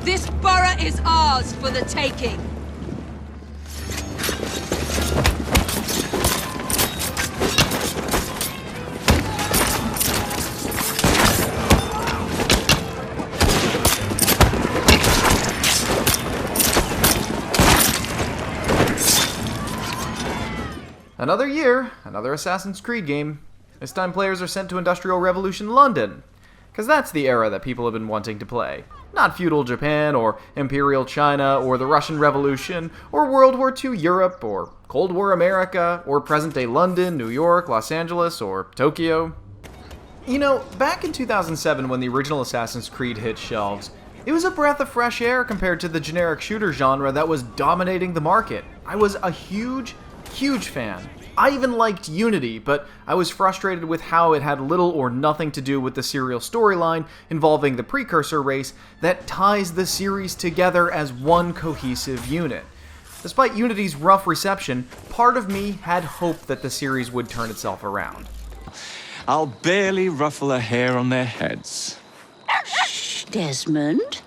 This borough is ours for the taking. Another year, another Assassin's Creed game. This time players are sent to Industrial Revolution London, because that's the era that people have been wanting to play. Not feudal Japan, or Imperial China, or the Russian Revolution, or World War II Europe, or Cold War America, or present-day London, New York, Los Angeles, or Tokyo. You know, back in 2007 when the original Assassin's Creed hit shelves, it was a breath of fresh air compared to the generic shooter genre that was dominating the market. I was a huge fan. I even liked Unity, but I was frustrated with how it had little or nothing to do with the serial storyline involving the precursor race that ties the series together as one cohesive unit. Despite Unity's rough reception, part of me had hope that the series would turn itself around. I'll barely ruffle a hair on their heads. Shh, Desmond.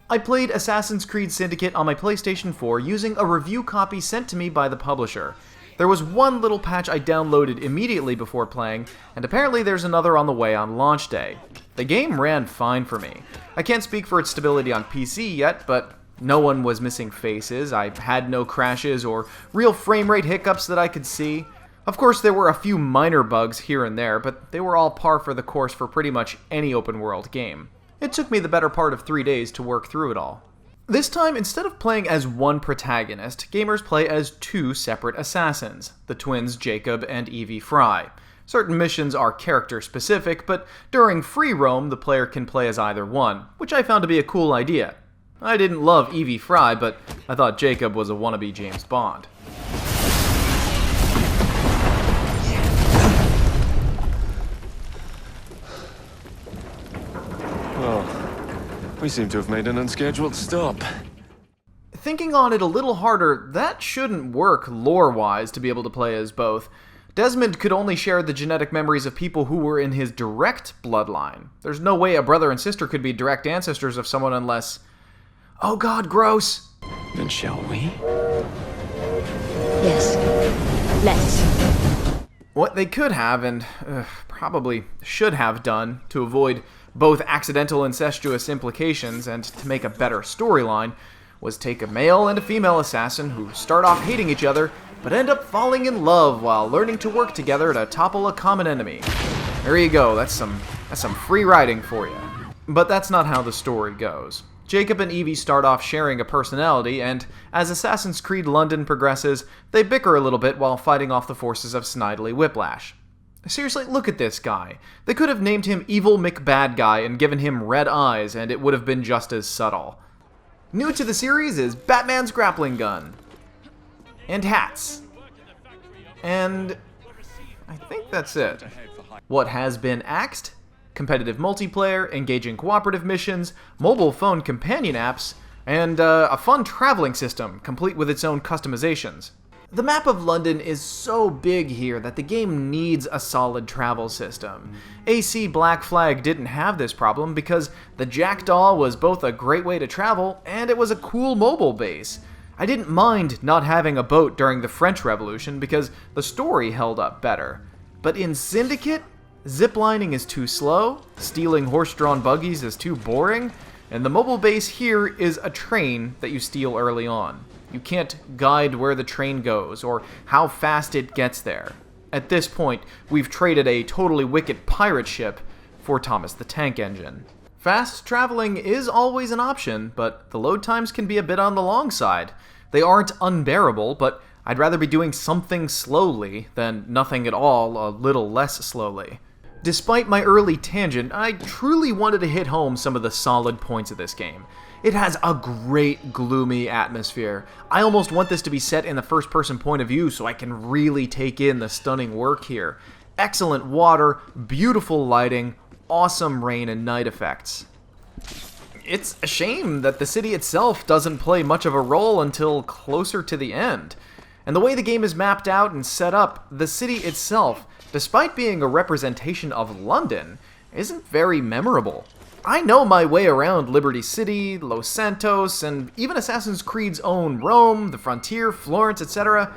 I played Assassin's Creed Syndicate on my PlayStation 4 using a review copy sent to me by the publisher. There was one little patch I downloaded immediately before playing, and apparently there's another on the way on launch day. The game ran fine for me. I can't speak for its stability on PC yet, but no one was missing faces, I had no crashes or real frame rate hiccups that I could see. Of course, there were a few minor bugs here and there, but they were all par for the course for pretty much any open world game. It took me the better part of 3 days to work through it all. This time, instead of playing as one protagonist, gamers play as two separate assassins, the twins Jacob and Evie Fry. Certain missions are character-specific, but during free roam, the player can play as either one, which I found to be a cool idea. I didn't love Evie Fry, but I thought Jacob was a wannabe James Bond. We seem to have made an unscheduled stop. Thinking on it a little harder, that shouldn't work lore-wise to be able to play as both. Desmond could only share the genetic memories of people who were in his direct bloodline. There's no way a brother and sister could be direct ancestors of someone unless... Oh god, gross! Then shall we? Yes. Let's. What they could have, and probably should have done, to avoid both accidental incestuous implications and to make a better storyline, was take a male and a female assassin who start off hating each other, but end up falling in love while learning to work together to topple a common enemy. There you go, that's some free writing for you. But that's not how the story goes. Jacob and Evie start off sharing a personality, and as Assassin's Creed London progresses, they bicker a little bit while fighting off the forces of Snidely Whiplash. Seriously, look at this guy. They could have named him Evil McBadGuy and given him red eyes, and it would have been just as subtle. New to the series is Batman's grappling gun. And hats. And I think that's it. What has been axed? Competitive multiplayer, engaging cooperative missions, mobile phone companion apps, and a fun traveling system, complete with its own customizations. The map of London is so big here that the game needs a solid travel system. AC Black Flag didn't have this problem because the Jackdaw was both a great way to travel and it was a cool mobile base. I didn't mind not having a boat during the French Revolution because the story held up better. But in Syndicate, ziplining is too slow, stealing horse-drawn buggies is too boring, and the mobile base here is a train that you steal early on. You can't guide where the train goes, or how fast it gets there. At this point, we've traded a totally wicked pirate ship for Thomas the Tank Engine. Fast traveling is always an option, but the load times can be a bit on the long side. They aren't unbearable, but I'd rather be doing something slowly than nothing at all a little less slowly. Despite my early tangent, I truly wanted to hit home some of the solid points of this game. It has a great, gloomy atmosphere. I almost want this to be set in the first-person point of view so I can really take in the stunning work here. Excellent water, beautiful lighting, awesome rain and night effects. It's a shame that the city itself doesn't play much of a role until closer to the end. And the way the game is mapped out and set up, the city itself, despite being a representation of London, isn't very memorable. I know my way around Liberty City, Los Santos, and even Assassin's Creed's own Rome, the Frontier, Florence, etc.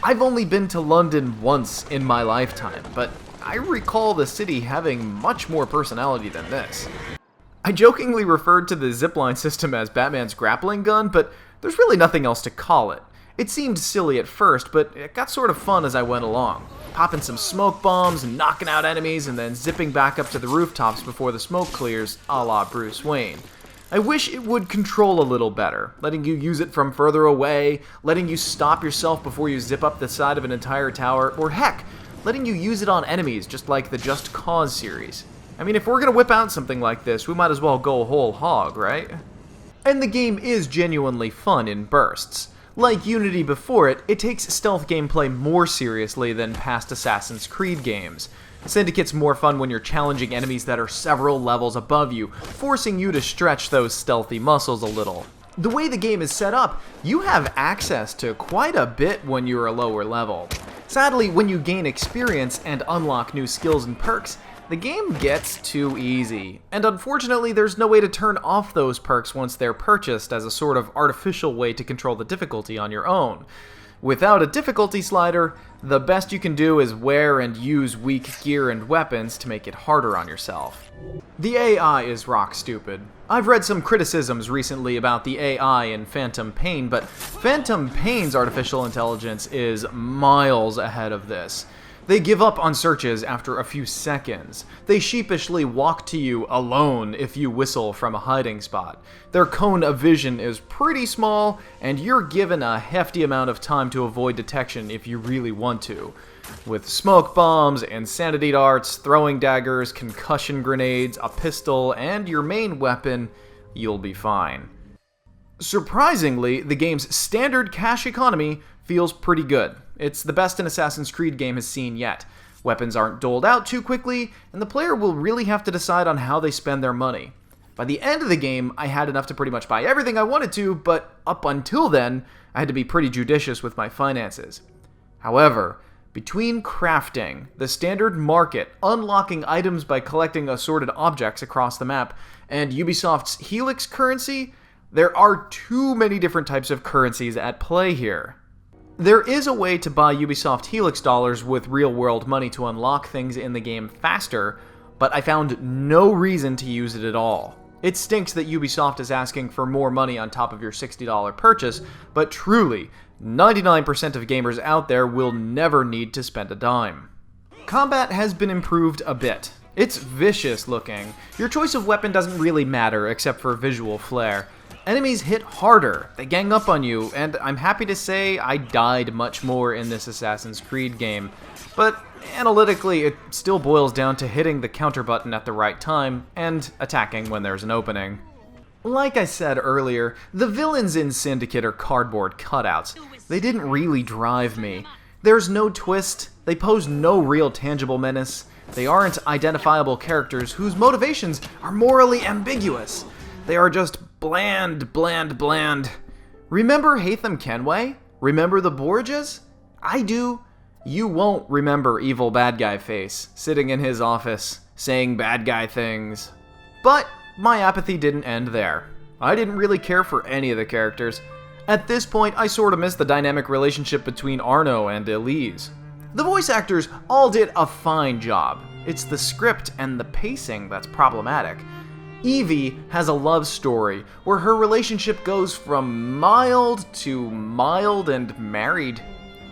I've only been to London once in my lifetime, but I recall the city having much more personality than this. I jokingly referred to the zipline system as Batman's grappling gun, but there's really nothing else to call it. It seemed silly at first, but it got sort of fun as I went along. Popping some smoke bombs, knocking out enemies, and then zipping back up to the rooftops before the smoke clears, a la Bruce Wayne. I wish it would control a little better, letting you use it from further away, letting you stop yourself before you zip up the side of an entire tower, or heck, letting you use it on enemies just like the Just Cause series. I mean, if we're gonna whip out something like this, we might as well go whole hog, right? And the game is genuinely fun in bursts. Like Unity before it, it takes stealth gameplay more seriously than past Assassin's Creed games. Syndicate's more fun when you're challenging enemies that are several levels above you, forcing you to stretch those stealthy muscles a little. The way the game is set up, you have access to quite a bit when you're a lower level. Sadly, when you gain experience and unlock new skills and perks, the game gets too easy, and unfortunately there's no way to turn off those perks once they're purchased as a sort of artificial way to control the difficulty on your own. Without a difficulty slider, the best you can do is wear and use weak gear and weapons to make it harder on yourself. The AI is rock stupid. I've read some criticisms recently about the AI in Phantom Pain, but Phantom Pain's artificial intelligence is miles ahead of this. They give up on searches after a few seconds. They sheepishly walk to you alone if you whistle from a hiding spot. Their cone of vision is pretty small, and you're given a hefty amount of time to avoid detection if you really want to. With smoke bombs, insanity darts, throwing daggers, concussion grenades, a pistol, and your main weapon, you'll be fine. Surprisingly, the game's standard cash economy feels pretty good. It's the best an Assassin's Creed game has seen yet. Weapons aren't doled out too quickly, and the player will really have to decide on how they spend their money. By the end of the game, I had enough to pretty much buy everything I wanted to, but up until then, I had to be pretty judicious with my finances. However, between crafting, the standard market, unlocking items by collecting assorted objects across the map, and Ubisoft's Helix currency, there are too many different types of currencies at play here. There is a way to buy Ubisoft Helix dollars with real-world money to unlock things in the game faster, but I found no reason to use it at all. It stinks that Ubisoft is asking for more money on top of your $60 purchase, but truly, 99% of gamers out there will never need to spend a dime. Combat has been improved a bit. It's vicious looking. Your choice of weapon doesn't really matter except for visual flair. Enemies hit harder, they gang up on you, and I'm happy to say I died much more in this Assassin's Creed game. But analytically, it still boils down to hitting the counter button at the right time, and attacking when there's an opening. Like I said earlier, the villains in Syndicate are cardboard cutouts. They didn't really drive me. There's no twist, they pose no real tangible menace, they aren't identifiable characters whose motivations are morally ambiguous. They are just bland. Remember Haytham Kenway? Remember the Borgias? I do. You won't remember evil bad guy face, sitting in his office, saying bad guy things. But my apathy didn't end there. I didn't really care for any of the characters. At this point, I sort of missed the dynamic relationship between Arno and Elise. The voice actors all did a fine job. It's the script and the pacing that's problematic. Evie has a love story where her relationship goes from mild to mild and married.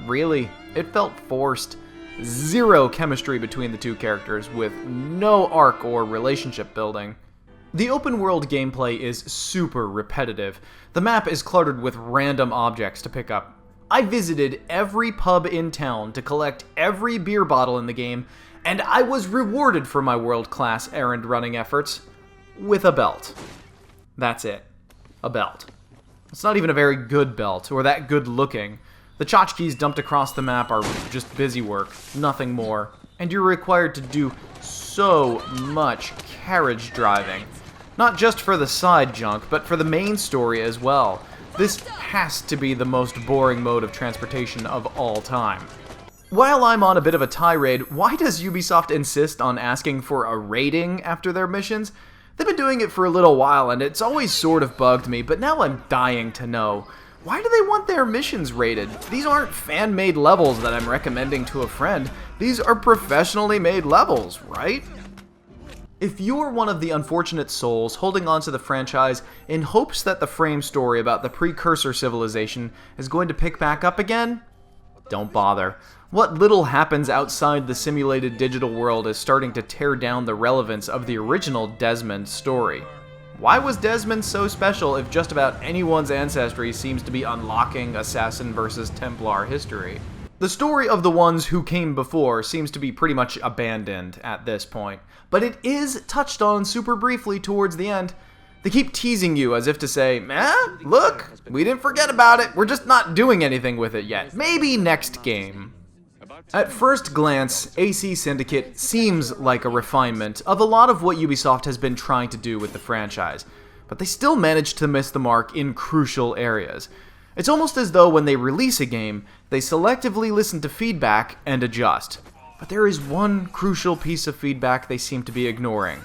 Really, it felt forced. Zero chemistry between the two characters with no arc or relationship building. The open world gameplay is super repetitive. The map is cluttered with random objects to pick up. I visited every pub in town to collect every beer bottle in the game, and I was rewarded for my world-class errand-running efforts with a belt. That's it. A belt. It's not even a very good belt, or that good looking. The tchotchkes dumped across the map are just busy work, nothing more. And you're required to do so much carriage driving. Not just for the side junk, but for the main story as well. This has to be the most boring mode of transportation of all time. While I'm on a bit of a tirade, why does Ubisoft insist on asking for a rating after their missions? They've been doing it for a little while, and it's always sort of bugged me, but now I'm dying to know. Why do they want their missions rated? These aren't fan-made levels that I'm recommending to a friend. These are professionally made levels, right? If you're one of the unfortunate souls holding on to the franchise in hopes that the frame story about the precursor civilization is going to pick back up again, don't bother. What little happens outside the simulated digital world is starting to tear down the relevance of the original Desmond story. Why was Desmond so special if just about anyone's ancestry seems to be unlocking Assassin versus Templar history? The story of the ones who came before seems to be pretty much abandoned at this point, but it is touched on super briefly towards the end. They keep teasing you as if to say, look, we didn't forget about it, we're just not doing anything with it yet. Maybe next game. At first glance, AC Syndicate seems like a refinement of a lot of what Ubisoft has been trying to do with the franchise, but they still manage to miss the mark in crucial areas. It's almost as though when they release a game, they selectively listen to feedback and adjust. But there is one crucial piece of feedback they seem to be ignoring.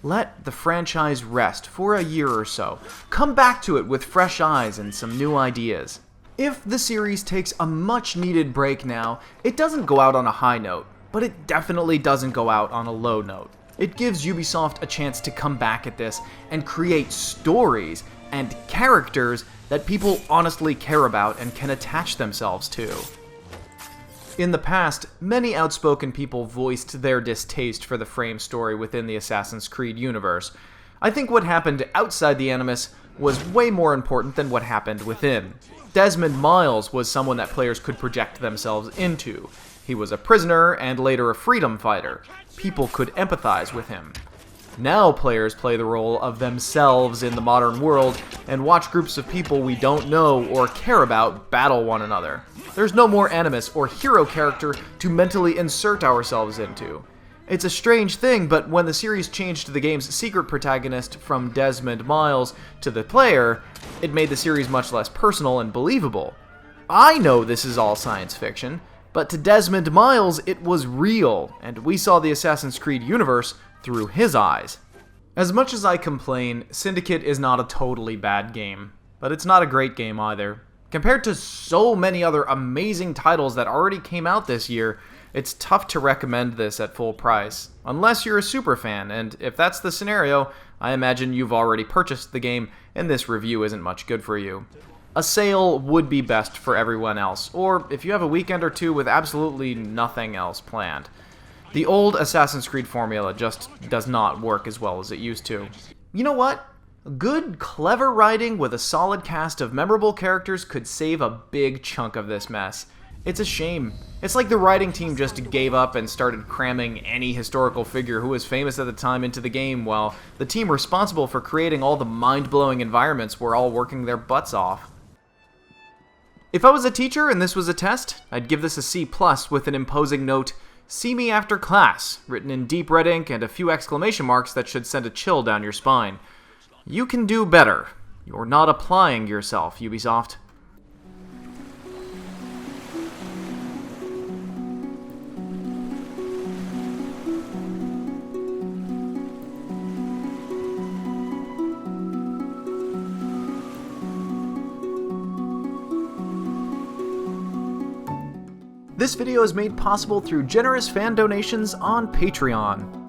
Let the franchise rest for a year or so. Come back to it with fresh eyes and some new ideas. If the series takes a much-needed break now, it doesn't go out on a high note, but it definitely doesn't go out on a low note. It gives Ubisoft a chance to come back at this and create stories and characters that people honestly care about and can attach themselves to. In the past, many outspoken people voiced their distaste for the frame story within the Assassin's Creed universe. I think what happened outside the Animus was way more important than what happened within. Desmond Miles was someone that players could project themselves into. He was a prisoner and later a freedom fighter. People could empathize with him. Now players play the role of themselves in the modern world and watch groups of people we don't know or care about battle one another. There's no more Animus or hero character to mentally insert ourselves into. It's a strange thing, but when the series changed the game's secret protagonist from Desmond Miles to the player, it made the series much less personal and believable. I know this is all science fiction, but to Desmond Miles it was real, and we saw the Assassin's Creed universe through his eyes. As much as I complain, Syndicate is not a totally bad game, but it's not a great game either. Compared to so many other amazing titles that already came out this year, it's tough to recommend this at full price, unless you're a super fan, and if that's the scenario, I imagine you've already purchased the game and this review isn't much good for you. A sale would be best for everyone else, or if you have a weekend or two with absolutely nothing else planned. The old Assassin's Creed formula just does not work as well as it used to. You know what? Good, clever writing with a solid cast of memorable characters could save a big chunk of this mess. It's a shame. It's like the writing team just gave up and started cramming any historical figure who was famous at the time into the game, while the team responsible for creating all the mind-blowing environments were all working their butts off. If I was a teacher and this was a test, I'd give this a C+ with an imposing note, "See me after class," written in deep red ink and a few exclamation marks that should send a chill down your spine. You can do better. You're not applying yourself, Ubisoft. This video is made possible through generous fan donations on Patreon.